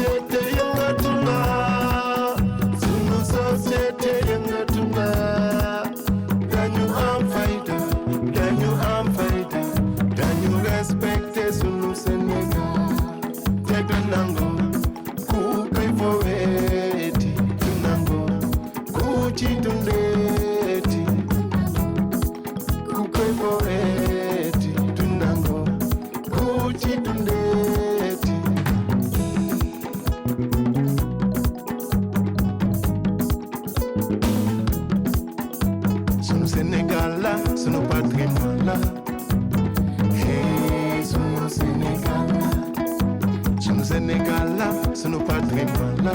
société yëngatuna sunu société yëngatuna dañu am fayda dañu respecté sunu Sénégal te du nangu ku koy foweeti du nangu ku ci dundeeti ku koy foweeti du nangu ku ci dundeeti sunu Sénégal la sunu patrimoine la hey sunu Sénégal la sunu patrimoine la